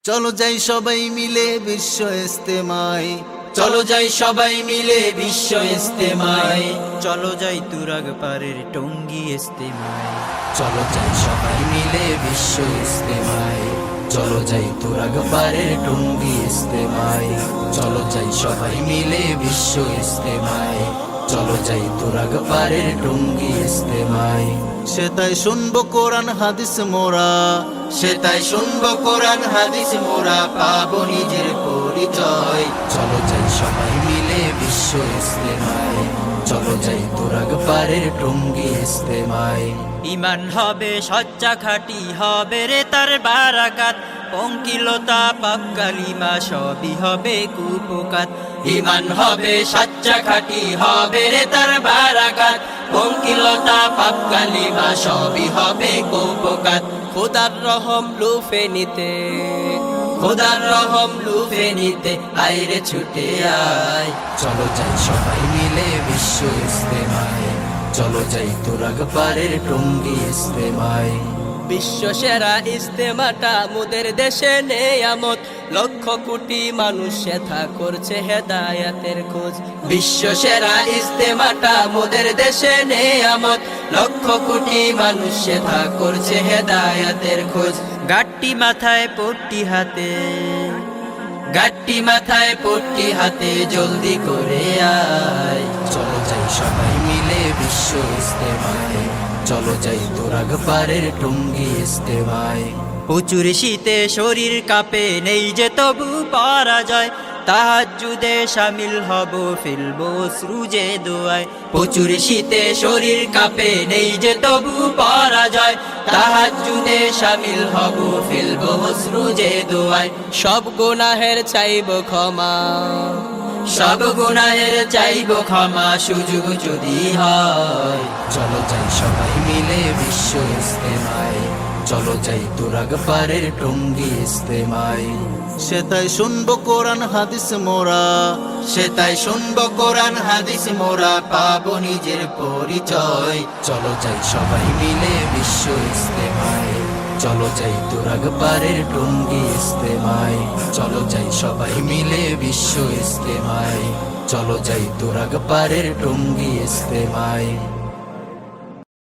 চলো যাই সবাই মিলে বিশ্ব ইস্তেমায়, চলো যাই সবাই মিলে বিশ্ব ইস্তেমায়, চলো যাই তুরাগ পারের টঙ্গী ইস্তেমায়, চলো যাই সবাই মিলে বিশ্ব ইস্তেমায়, চলো যাই তুরাগ পারের টঙ্গী ইস্তেমায়, চলো যাই সবাই মিলে বিশ্ব ইস্তেমায়, চলো যাই তুরাগ পারের টঙ্গী ইস্তেমায়। সে তাই শুনবো কোরআন হাদিস মোরা, সে তাই শুনবো কোরআন হাদিস মোরা, পাবো নিজের পরিচয়। চলো যাই সবাই মিলে বিশ্ব ইস্তেমায়, চলো যাই তুরাগ পারের টঙ্গী ইস্তেমায়। ইমান হবে সচ্চা খাঁটি, হবে রে তার বারাকাত, পঙ্কিলতা পাপ কালিমা সবই হবে কুপকাত। ইমান হবে সচ্চা খাঁটি, হবে রে তার বারাকাত, পঙ্কিলতা পাপ কালিমা সবই হবে কুপকাত। খোদার রহম লুফে নিতে, খোদার রহম লুফে নিতে আইরে ছুটে আয়। চলো যাই সবাই মিলে বিশ্ব ইস্তেমায়, চলো যাই তুরাগ পারের টঙ্গী ইস্তেমায়। বিশ্ব সেরা ইস্তেমাটা মোদের দেশে নেয়ামত, লক্ষ কোটি মানুষ সেথা করছে হেদায়াতের খোঁজ। বিশ্ব সেরা ইস্তেমাটা মোদের দেশে নেয়ামত, লক্ষ কোটি মানুষ সেথা করছে হেদায়াতের খোঁজ। গাট্টি মাথায় পট্টি হাতে, গাট্টি মাথায় পট্টি হাতে জলদি করে আয়। চলো যাই সবাই মিলে বিশ্ব ইস্তেমায়, চলো যাই তুরাগ পারের টঙ্গী ইস্তেমায়। প্রচুর শীতে শরীর কাঁপে, নেই যে তবু পরাজয়, তাহাজ্জুদে শামিল হব ফেলবো অশ্রু যে দোয়ায়। প্রচুর শীতে শরীর কাঁপে, নেই যে তবু পরাজয়, তাহাজ্জুদে শামিল হব ফেলবো অশ্রু যে দোয়ায়। সব গুনাহের চাইব ক্ষমা, সব গুনাহের চাইব ক্ষমা, সুযোগ যদি হয়। চলো যাই সবাই মিলে বিশ্ব ইস্তেমায়, চলো যাই তুরাগ পারের টঙ্গী ইস্তেমায়। সে তাই শুনবো কোরআন হাদিস মোরা, সে তাই শুনবো কোরআন হাদিস মোরা, পাবো নিজের পরিচয়। চলো যাই সবাই মিলে বিশ্ব ইস্তেমায়, চলো যাই তুরাগ পারের টঙ্গী ইস্তেমায়, চলো যাই সবাই মিলে বিশ্ব ইস্তেমায়, চলো যাই তুরাগ পারের টঙ্গী ইস্তেমায়।